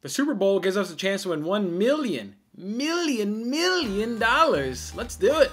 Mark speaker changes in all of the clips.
Speaker 1: The Super Bowl gives us a chance to win $1 million. Let's do it.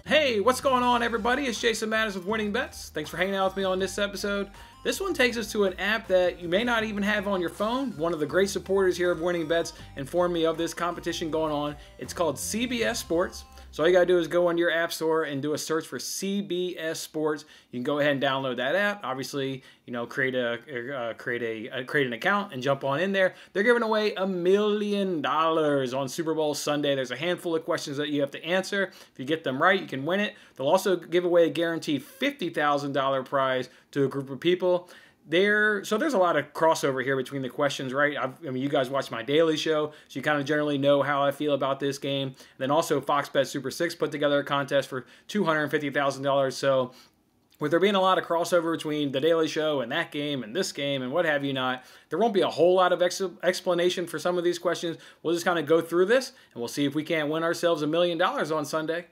Speaker 1: Hey, what's going on, everybody? It's Jason Mattis with Winning Bets. Thanks for hanging out with me on this episode. This one takes us to an app that you may not even have on your phone. One of the great supporters here of Winning Bets informed me of this competition going on. It's called CBS Sports. So all you gotta do is go on your app store and do a search for CBS Sports. You can go ahead and download that app. Obviously, create an account and jump on in there. They're giving away $1 million on Super Bowl Sunday. There's a handful of questions that you have to answer. If you get them right, you can win it. They'll also give away a guaranteed $50,000 prize to a group of people. So there's a lot of crossover here between the questions, right? I mean, you guys watch my daily show, so you kind of generally know how I feel about this game. And then also Fox Bet Super 6 put together a contest for $250,000. So with there being a lot of crossover between the daily show and that game and this game and what have you not, there won't be a whole lot of explanation for some of these questions. We'll just kind of go through this, and we'll see if we can't win ourselves $1 million on Sunday.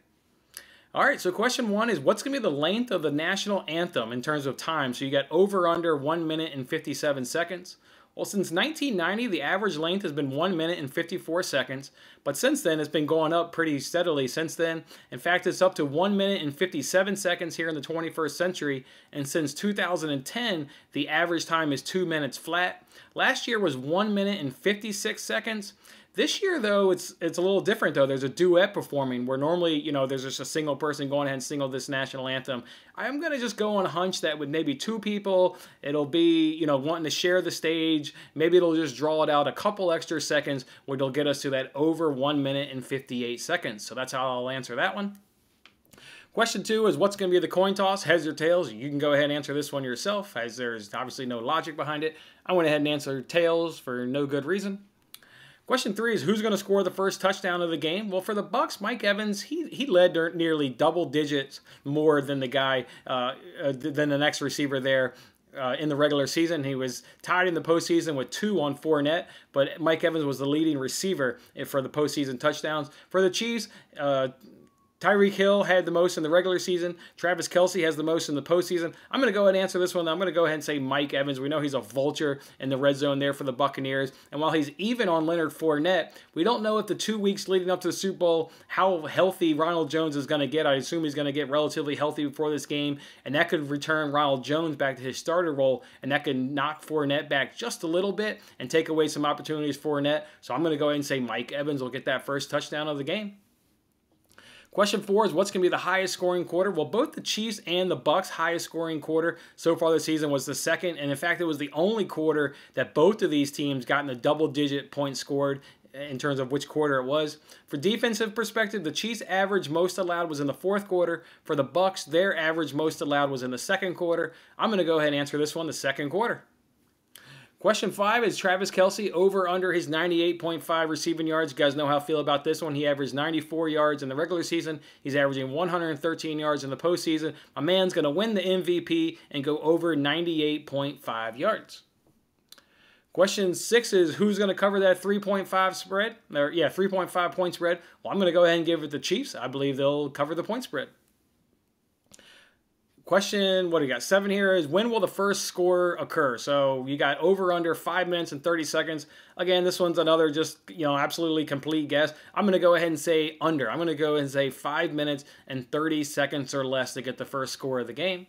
Speaker 1: All right, so question one is, what's going to be the length of the national anthem in terms of time? So you got over under 1 minute and 57 seconds. Well, since 1990, the average length has been 1 minute and 54 seconds. But since then, it's been going up pretty steadily since then. In fact, it's up to 1 minute and 57 seconds here in the 21st century. And since 2010, the average time is 2 minutes flat. Last year was 1 minute and 56 seconds. This year, though, it's a little different, though. There's a duet performing where normally, there's just a single person going ahead and singing this national anthem. I'm going to just go on a hunch that with maybe two people, it'll be, wanting to share the stage. Maybe it'll just draw it out a couple extra seconds where it'll get us to that over 1 minute and 58 seconds. So that's how I'll answer that one. Question two is, what's going to be the coin toss, heads or tails? You can go ahead and answer this one yourself, as there's obviously no logic behind it. I went ahead and answered tails for no good reason. Question three is, who's going to score the first touchdown of the game? Well, for the Bucs, Mike Evans, he led nearly double digits more than the guy, than the next receiver there in the regular season. He was tied in the postseason with 2 on Fournette, but Mike Evans was the leading receiver for the postseason touchdowns. For the Chiefs, Tyreek Hill had the most in the regular season. Travis Kelce has the most in the postseason. I'm going to go ahead and answer this one. I'm going to go ahead and say Mike Evans. We know he's a vulture in the red zone there for the Buccaneers. And while he's even on Leonard Fournette, we don't know if the 2 weeks leading up to the Super Bowl, how healthy Ronald Jones is going to get. I assume he's going to get relatively healthy before this game. And that could return Ronald Jones back to his starter role. And that could knock Fournette back just a little bit and take away some opportunities for Fournette. So I'm going to go ahead and say Mike Evans will get that first touchdown of the game. Question four is, what's going to be the highest scoring quarter? Well, both the Chiefs and the Bucs' highest scoring quarter so far this season was the second. And in fact, it was the only quarter that both of these teams got in the double-digit points scored in terms of which quarter it was. For defensive perspective, the Chiefs' average most allowed was in the fourth quarter. For the Bucs, their average most allowed was in the second quarter. I'm going to go ahead and answer this one, the second quarter. Question five is, Travis Kelce over under his 98.5 receiving yards. You guys know how I feel about this one. He averaged 94 yards in the regular season. He's averaging 113 yards in the postseason. My man's going to win the MVP and go over 98.5 yards. Question six is, who's going to cover that 3.5 spread? 3.5 point spread. Well, I'm going to go ahead and give it the Chiefs. I believe they'll cover the point spread. Question, what do you got? 7 here is, when will the first score occur? So you got over under 5 minutes and 30 seconds. Again, this one's another just, absolutely complete guess. I'm going to go ahead and say under. I'm going to go ahead and say 5 minutes and 30 seconds or less to get the first score of the game.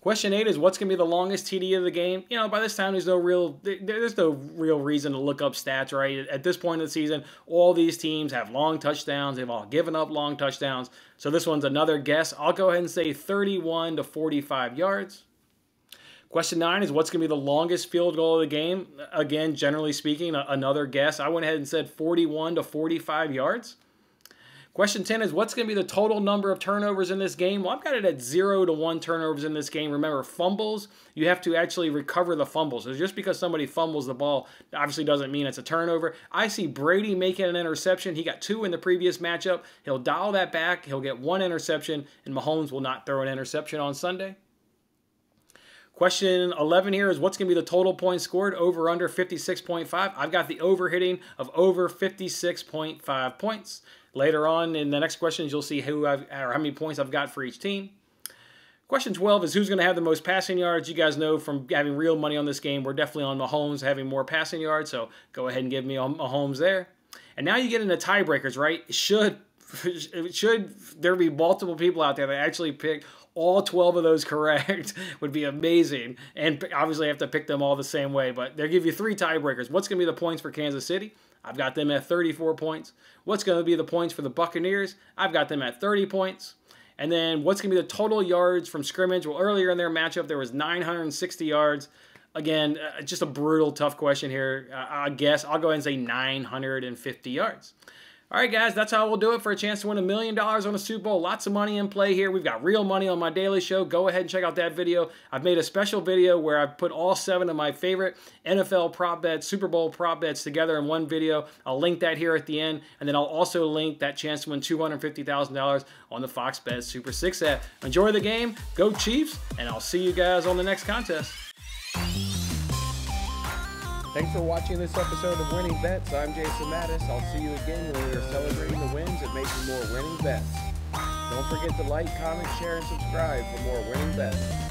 Speaker 1: Question 8 is, what's going to be the longest TD of the game? By this time, there's no real reason to look up stats, right? At this point in the season, all these teams have long touchdowns. They've all given up long touchdowns. So this one's another guess. I'll go ahead and say 31 to 45 yards. Question 9 is, what's going to be the longest field goal of the game? Again, generally speaking, another guess. I went ahead and said 41 to 45 yards. Question 10 is, what's going to be the total number of turnovers in this game? Well, I've got it at 0 to 1 turnovers in this game. Remember, fumbles, you have to actually recover the fumbles. So just because somebody fumbles the ball obviously doesn't mean it's a turnover. I see Brady making an interception. He got 2 in the previous matchup. He'll dial that back. He'll get 1 interception, and Mahomes will not throw an interception on Sunday. Question 11 here is, what's going to be the total points scored? Over under 56.5. I've got the over hitting of over 56.5 points. Later on in the next questions, you'll see or how many points I've got for each team. Question 12 is who's going to have the most passing yards. You guys know from having real money on this game, we're definitely on Mahomes having more passing yards, so go ahead and give me Mahomes there. And now you get into tiebreakers, right? Should there be multiple people out there that actually pick all 12 of those correct would be amazing. And obviously I have to pick them all the same way, but they'll give you 3 tiebreakers. What's going to be the points for Kansas City? I've got them at 34 points. What's going to be the points for the Buccaneers? I've got them at 30 points. And then what's going to be the total yards from scrimmage? Well, earlier in their matchup, there was 960 yards. Again, just a brutal, tough question here. I guess I'll go ahead and say 950 yards. All right, guys, that's how we'll do it for a chance to win $1 million on a Super Bowl. Lots of money in play here. We've got real money on my daily show. Go ahead and check out that video. I've made a special video where I've put all 7 of my favorite NFL prop bets, Super Bowl prop bets together in one video. I'll link that here at the end, and then I'll also link that chance to win $250,000 on the Fox Bet Super 6 app. Enjoy the game. Go Chiefs, and I'll see you guys on the next contest. Thanks for watching this episode of Winning Bets. I'm Jason Mattis. I'll see you again when we are celebrating the wins and making more winning bets. Don't forget to like, comment, share, and subscribe for more winning bets.